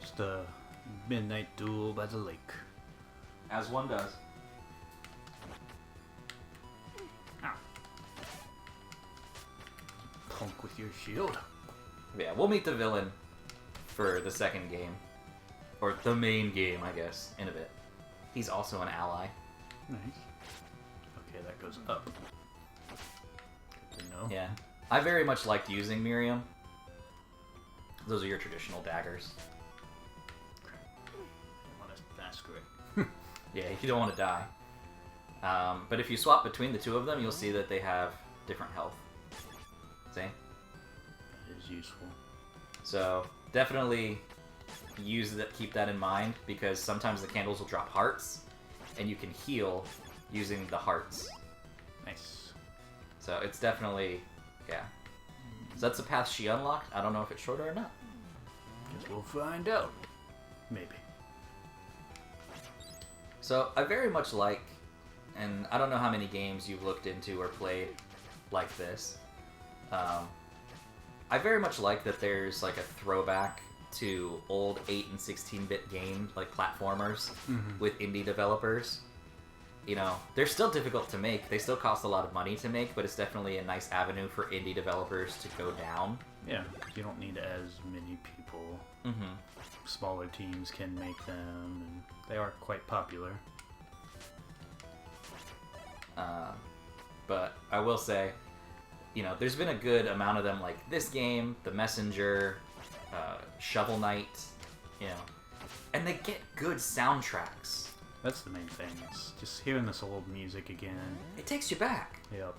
just a midnight duel by the lake. As one does. Ow. Punk with your shield. Yeah, we'll meet the villain for the second game. Or the main game, I guess, in a bit. He's also an ally. Nice. Okay, that goes up. Good to know. Yeah. I very much liked using Miriam. Those are your traditional daggers. I want to massacre. Yeah, you don't want to die. But if you swap between the two of them, you'll see that they have different health. See? That is useful. So definitely keep that in mind, because sometimes the candles will drop hearts, and you can heal using the hearts. Nice. So it's definitely, yeah. So that's the path she unlocked. I don't know if it's shorter or not. Guess we'll find out. Maybe. So I very much like, and I don't know how many games you've looked into or played like this. I very much like that there's like a throwback to old 8 and 16-bit games, like platformers, with indie developers. You know, they're still difficult to make. They still cost a lot of money to make, but it's definitely a nice avenue for indie developers to go down. Yeah, you don't need as many people. Smaller teams can make them, and they are quite popular. But I will say, you know, there's been a good amount of them, like this game, The Messenger, Shovel Knight, you know, and they get good soundtracks. That's the main thing. It's just hearing this old music again. It takes you back. Yep.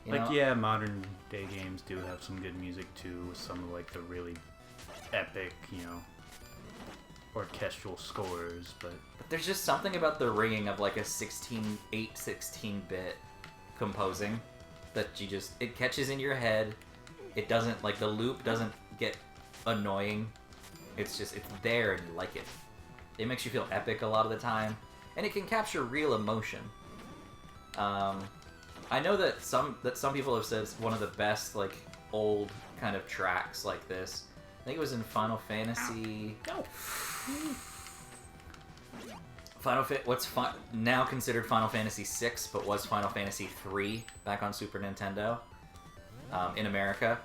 You Like, know? yeah, modern day games do have some good music too, with some of like the really epic, you know, orchestral scores, but There's just something about the ringing of like a 16-bit composing that it catches in your head. It doesn't, like, the loop doesn't get annoying. It's there and you like it. It makes you feel epic a lot of the time, and it can capture real emotion. I know that some people have said it's one of the best, like, old kind of tracks like this. I think it was in Final Fantasy. no. What's now considered Final Fantasy VI, but was Final Fantasy III back on Super Nintendo in America.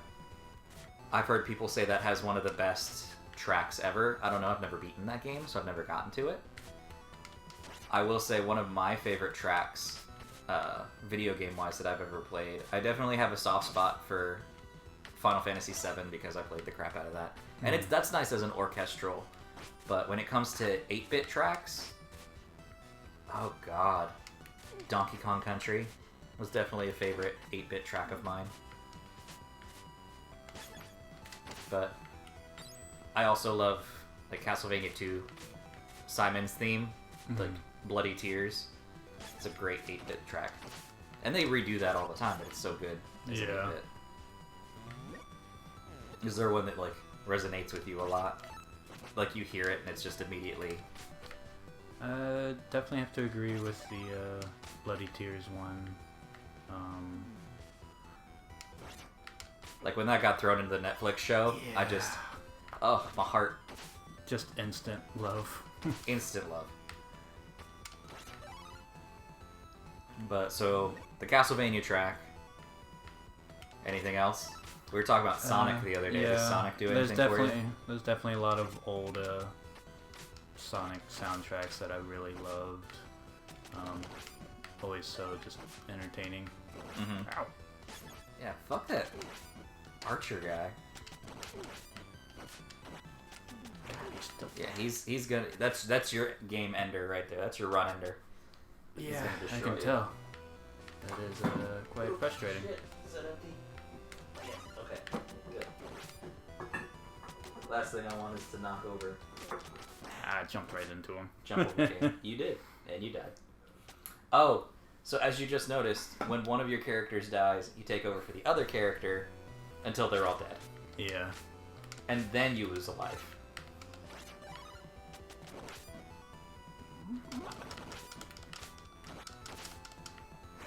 I've heard people say that has one of the best tracks ever. I don't know, I've never beaten that game, so I've never gotten to it. I will say one of my favorite tracks, video game-wise, that I've ever played. I definitely have a soft spot for Final Fantasy VII because I played the crap out of that. And that's nice as an orchestral, but when it comes to 8-bit tracks, oh god, Donkey Kong Country was definitely a favorite 8-bit track of mine. But I also love, like, Castlevania 2, Simon's theme, like Bloody Tears. It's a great 8-bit track. And they redo that all the time, but it's so good. As an 8-bit. Is there one that, like, resonates with you a lot? Like, you hear it and it's just immediately... Definitely have to agree with the Bloody Tears one. Like, when that got thrown into the Netflix show, yeah. I just... Oh, my heart. Just instant love. Instant love. But, so, the Castlevania track. Anything else? We were talking about Sonic the other day. Yeah, Does Sonic do anything for you? There's definitely a lot of old Sonic soundtracks that I really loved. Always so just entertaining. Ow. Yeah, fuck that Archer guy. Yeah, he's gonna. That's your game ender right there. That's your run ender. Yeah, I can tell. That is quite frustrating. Shit. Is that empty? Yes. Okay. Good. Last thing I want is to knock over. I jumped right into him. Jump over game. You did, and you died. Oh, so as you just noticed, when one of your characters dies, you take over for the other character until they're all dead. Yeah. And then you lose a life.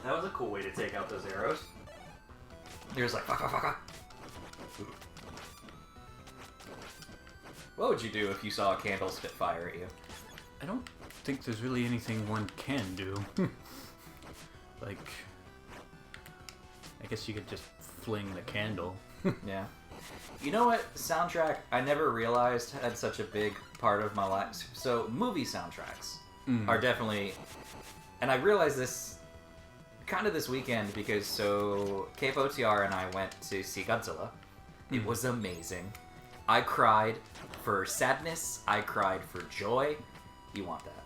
That was a cool way to take out those arrows. You're just like, fuck, fuck, fuck, fuck. What would you do if you saw a candle spit fire at you? I don't think there's really anything one can do. Like, I guess you could just fling the candle. Yeah. You know what? Soundtrack, I never realized had such a big part of my life. So, movie soundtracks are definitely... And I realized this kind of this weekend because, so, Cape OTR and I went to see Godzilla. It was amazing. I cried for sadness. I cried for joy. You want that.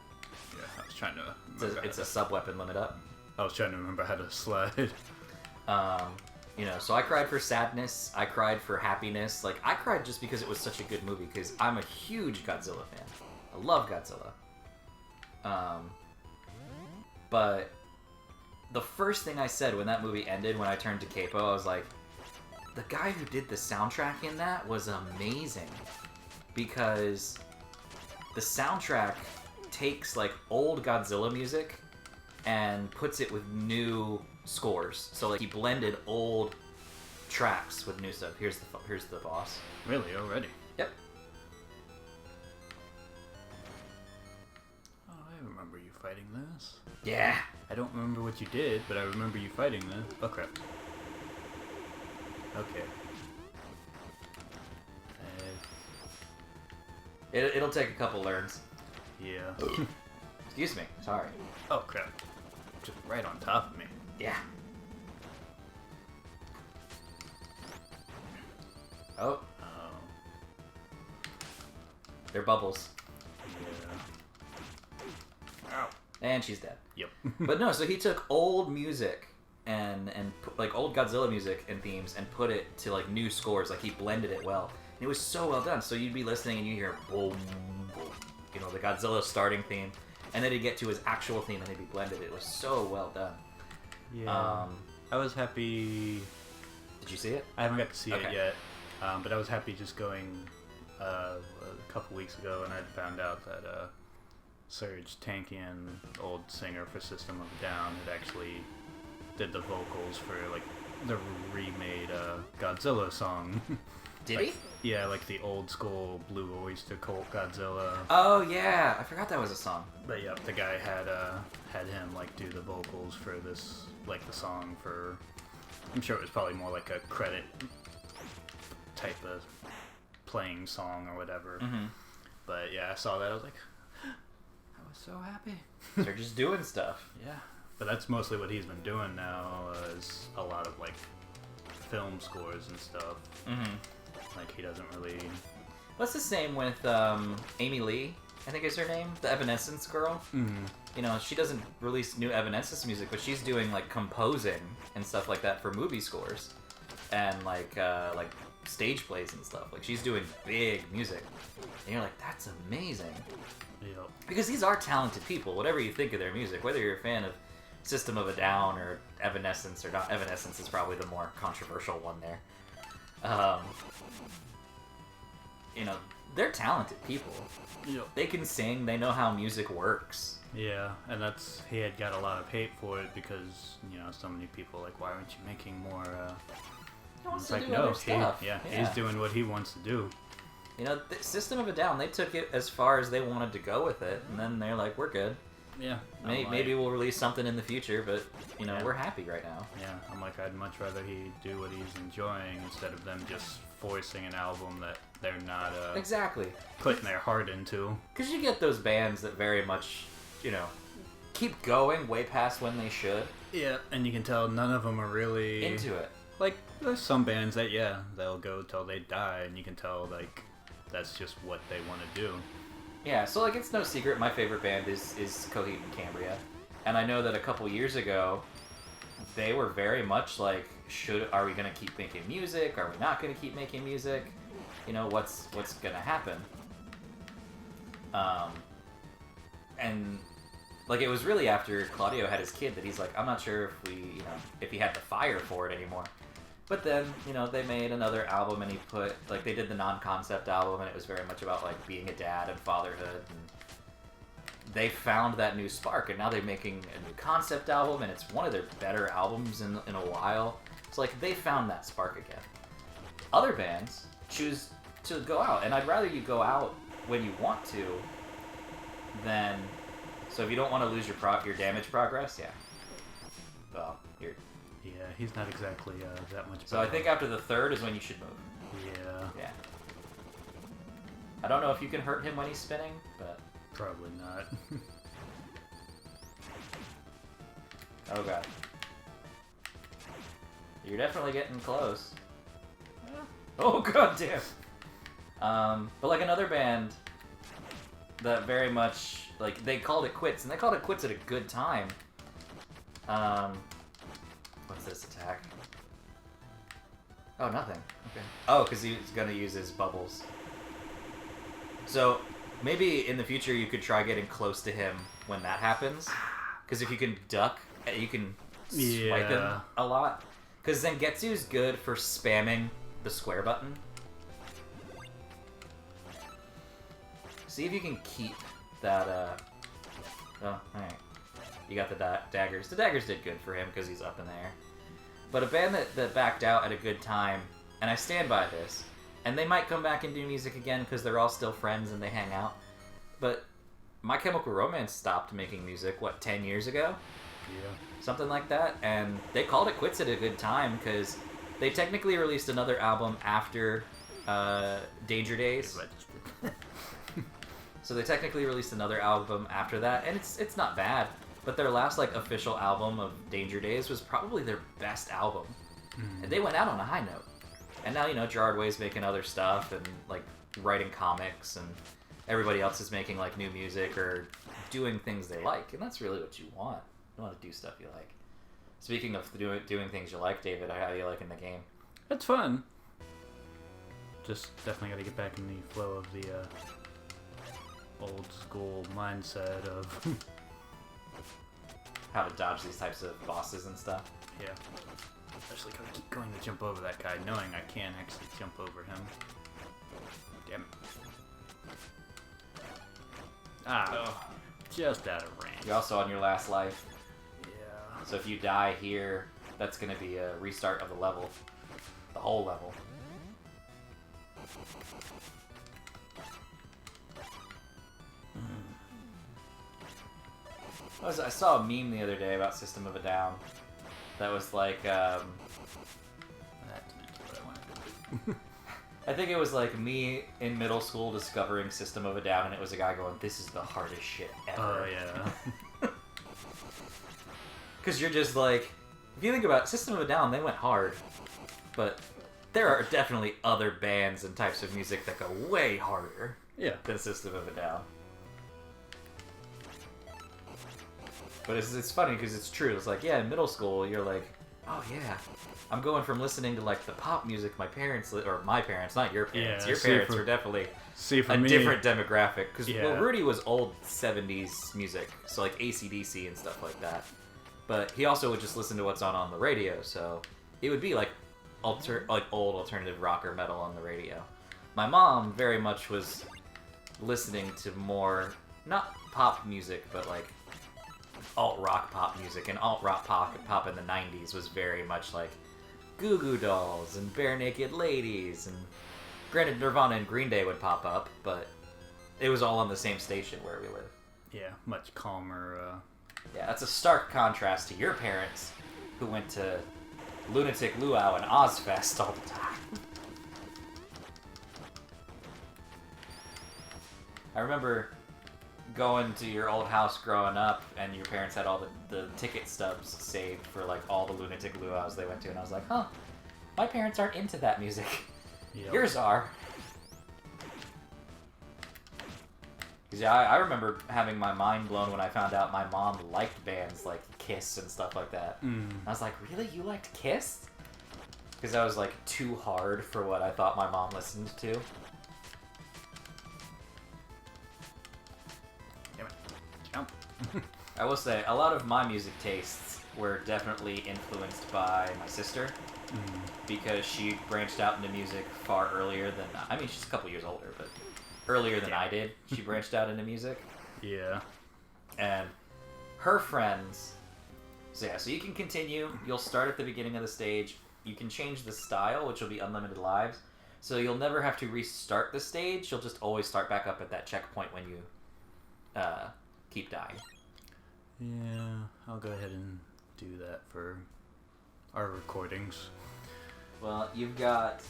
Yeah, I was trying to... It's a sub-weapon limit up. I was trying to remember how to slide. You know, so I cried for sadness. I cried for happiness. Like, I cried just because it was such a good movie, because I'm a huge Godzilla fan. I love Godzilla. But the first thing I said when that movie ended, when I turned to Capo, I was like, the guy who did the soundtrack in that was amazing. Because the soundtrack takes, like, old Godzilla music and puts it with new scores. So, like, he blended old tracks with new stuff. Here's the boss. Really? Already? Yep. Oh, I remember you fighting this. Yeah. I don't remember what you did, but I remember you fighting this. Oh, crap. Okay. It'll take a couple learns. Yeah. Excuse me. Sorry. Oh, crap. Just right on top of me. Yeah. Oh. Oh. They're bubbles. Yeah. Ow. And she's dead. Yep. But no, so he took old music and like old Godzilla music and themes and put it to like new scores. Like he blended it well. And it was so well done. So you'd be listening and you hear boom, boom, you know, the Godzilla starting theme, and then he'd get to his actual theme and they'd be blended. It was so well done. Yeah. I was happy. Did you see it? I haven't got to see it Okay. yet, but I was happy just going a couple weeks ago, and I found out that Serge Tankian, old singer for System of a Down, had actually did the vocals for like the remade Godzilla song. Did like, he? Yeah, like the old school Blue Oyster Cult Godzilla. Oh yeah, I forgot that was a song. But yeah, the guy had him like do the vocals for this, like the song for. I'm sure it was probably more like a credit type of playing song or whatever. Mm-hmm. But yeah, I saw that. I was like, I was so happy. They're just doing stuff. Yeah, but that's mostly what he's been doing now. Is a lot of like film scores and stuff. Mm-hmm. Like he doesn't really. What's the same with Amy Lee? I think is her name, the Evanescence girl. Mm-hmm. You know, she doesn't release new Evanescence music, but she's doing like composing and stuff like that for movie scores, and like stage plays and stuff. Like she's doing big music, and you're like, that's amazing. Yep. Because these are talented people. Whatever you think of their music, whether you're a fan of System of a Down or Evanescence or not, Evanescence is probably the more controversial one there. You know, they're talented people. Yep. They can sing. They know how music works. Yeah, and he had got a lot of hate for it because so many people like, why aren't you making more? He wants It's to like do no, other stuff. he's doing what he wants to do. You know, the System of a Down, they took it as far as they wanted to go with it, and then they're like, we're good. Yeah. Maybe we'll release something in the future, but Yeah. we're happy right now. Yeah, I'm like, I'd much rather he do what he's enjoying instead of them just forcing an album that they're not Exactly. putting their heart into. Because you get those bands that very much, keep going way past when they should. Yeah, and you can tell none of them are really Into it. Like, there's some bands that they'll go till they die, and you can tell like that's just what they want to do. Yeah, so like it's no secret my favorite band is Coheed and Cambria. And I know that a couple years ago they were very much like, are we gonna keep making music? Are we not gonna keep making music? What's gonna happen? And like it was really after Claudio had his kid that he's like, I'm not sure if he had the fire for it anymore. But then, they made another album and they did the non-concept album and it was very much about like being a dad and fatherhood, and they found that new spark and now they're making a new concept album and it's one of their better albums in a while. It's like they found that spark again. Other bands choose to go out, and I'd rather you go out when you want to than. So if you don't want to lose your damage progress, yeah. Well, you're. Yeah, he's not exactly that much better. So I think after the third is when you should move. Yeah. Yeah. I don't know if you can hurt him when he's spinning, but... Probably not. Oh god. You're definitely getting close. Yeah. Oh god damn! But like another band that very much, like, they called it quits, and they called it quits at a good time. What's this attack? Oh, nothing. Okay. Oh, because he's gonna use his bubbles. So, maybe in the future you could try getting close to him when that happens. Because if you can duck, you can swipe him a lot. Because Zangetsu's good for spamming the square button. See if you can keep that, Oh, alright. You got the daggers. The daggers did good for him because he's up in the air. But a band that backed out at a good time, and I stand by this, and they might come back and do music again because they're all still friends and they hang out. But My Chemical Romance stopped making music, what, 10 years ago? Yeah. Something like that. And they called it quits at a good time because they technically released another album after Danger Days. So they technically released another album after that, and it's not bad. But their last like official album of Danger Days was probably their best album. And they went out on a high note. And now, you know, Gerard Way's making other stuff and like writing comics, and everybody else is making like new music or doing things they like, and that's really what you want. You want to do stuff you like. Speaking of doing things you like, David, how do you liking the game? It's fun. Just definitely got to get back in the flow of the old school mindset of how to dodge these types of bosses and stuff. Yeah. Especially because I keep going to jump over that guy, knowing I can't actually jump over him. Damn it. Ah, just out of range. You're also on your last life. Yeah. So if you die here, that's going to be a restart of the level. The whole level. I saw a meme the other day about System of a Down that was like, That's what I wanted to do. I think it was like me in middle school discovering System of a Down, and it was a guy going, "This is the hardest shit ever." Oh, yeah. Because you're just like, if you think about it, System of a Down, they went hard, but there are definitely other bands and types of music that go way harder than System of a Down. But it's funny because it's true. It's like, yeah, in middle school, you're like, oh yeah, I'm going from listening to like the pop music my parents, or my parents, not your parents. Yeah, your parents were definitely a me, different demographic. Because well, Rudy was old 70s music, so like AC/DC and stuff like that. But he also would just listen to what's on the radio, so it would be like old alternative rock or metal on the radio. My mom very much was listening to more, not pop music, but like alt-rock pop music, and alt-rock pop in the 90s was very much like Goo Goo Dolls and Bare Naked Ladies, and granted Nirvana and Green Day would pop up, but it was all on the same station where we live. Yeah, much calmer. Yeah, that's a stark contrast to your parents, who went to Lunatic Luau and Ozfest all the time. I remember going to your old house growing up, and your parents had all the ticket stubs saved for like all the Lunatic Luau's they went to, and I was like, huh, my parents aren't into that music. Yep. Yours are. Because yeah, I remember having my mind blown when I found out my mom liked bands like Kiss and stuff like that. I was like, really? You liked Kiss? Because that was like too hard for what I thought my mom listened to. I will say, a lot of my music tastes were definitely influenced by my sister, because she branched out into music far earlier than, I mean, she's a couple years older, but earlier than I did, she branched out into music. Yeah. And her friends, so yeah, so you can continue, you'll start at the beginning of the stage, you can change the style, which will be unlimited lives. So you'll never have to restart the stage. You'll just always start back up at that checkpoint when you keep dying. Yeah, I'll go ahead and do that for our recordings. Well, you've got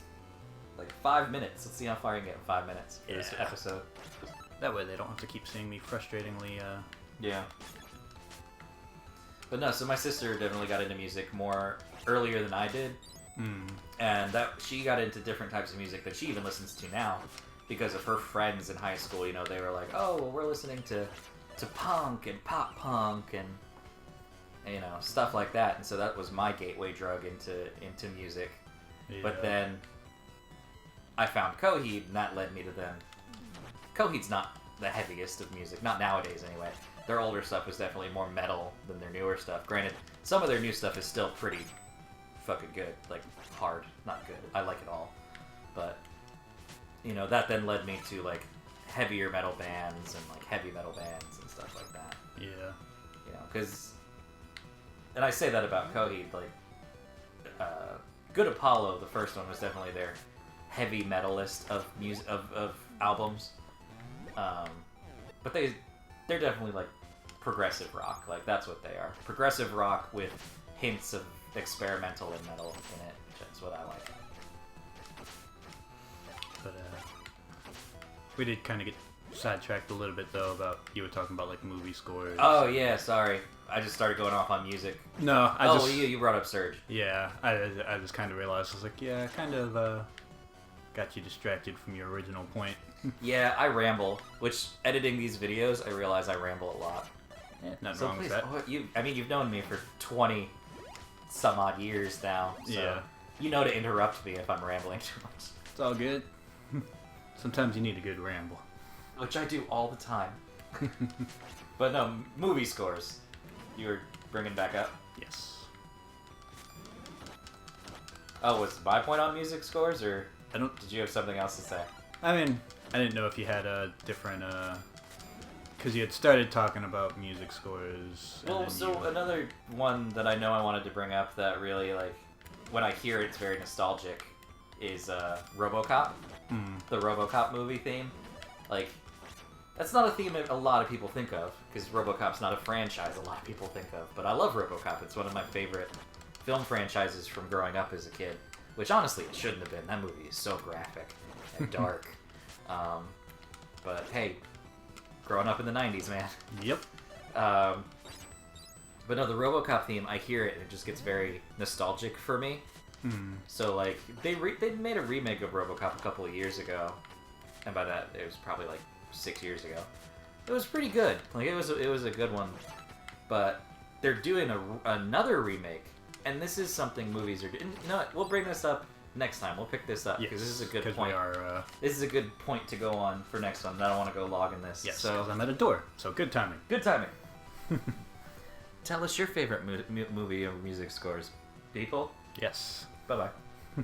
like 5 minutes. Let's see how far you can get in 5 minutes for this episode. That way they don't have to keep seeing me frustratingly. Yeah. But no, so my sister definitely got into music more earlier than I did. And she got into different types of music that she even listens to now because of her friends in high school. You know, they were like, oh, well, we're listening to punk and pop punk and you know, stuff like that. And so that was my gateway drug into music. Yeah. But then I found Coheed, and that led me to them. Coheed's not the heaviest of music, not nowadays anyway. Their older stuff was definitely more metal than their newer stuff. Granted, some of their new stuff is still pretty fucking good, like hard, not good. I like it all, but you know, that then led me to like heavier metal bands and like heavy metal bands and stuff like that. Yeah. You know, because, and I say that about Coheed, like Good Apollo, the first one was definitely their heavy metalist of music of albums, but they're definitely like progressive rock. Like that's what they are, progressive rock with hints of experimental and metal in it. That's what I like. But we did kind of get sidetracked a little bit though about you were talking about like movie scores. Oh yeah, sorry. I just started going off on music. No, you brought up Surge. Yeah, I just kind of realized I was like, yeah, I kind of got you distracted from your original point. Yeah, I ramble. Which editing these videos, I realize I ramble a lot. Yeah, nothing wrong with that. You've known me for 20 some odd years now. So Yeah. You know to interrupt me if I'm rambling too much. It's all good. Sometimes you need a good ramble. Which I do all the time. But no, movie scores. You were bringing back up? Yes. Oh, was my point on music scores, or Did you have something else to say? I mean, I didn't know if you had a different, because you had started talking about music scores. Well, so another one that I know I wanted to bring up that really, like, when I hear it, it's very nostalgic, is RoboCop. The RoboCop movie theme. Like, that's not a theme that a lot of people think of, because RoboCop's not a franchise a lot of people think of. But I love RoboCop. It's one of my favorite film franchises from growing up as a kid. Which, honestly, it shouldn't have been. That movie is so graphic and dark. But, hey, growing up in the 90s, man. Yep. But no, the RoboCop theme, I hear it, and it just gets very nostalgic for me. So, like, they made a remake of RoboCop a couple of years ago. And by that, it was probably, like, 6 years ago. It was pretty good. Like, it was a good one. But they're doing another remake. And this is something movies are doing. You know what? We'll bring this up next time. We'll pick this up because this is a good point. This is a good point to go on for next one. I don't want to go log in this. Yes, because I'm at a door. So good timing. Good timing. Tell us your favorite movie or music scores, people. Yes. Bye-bye.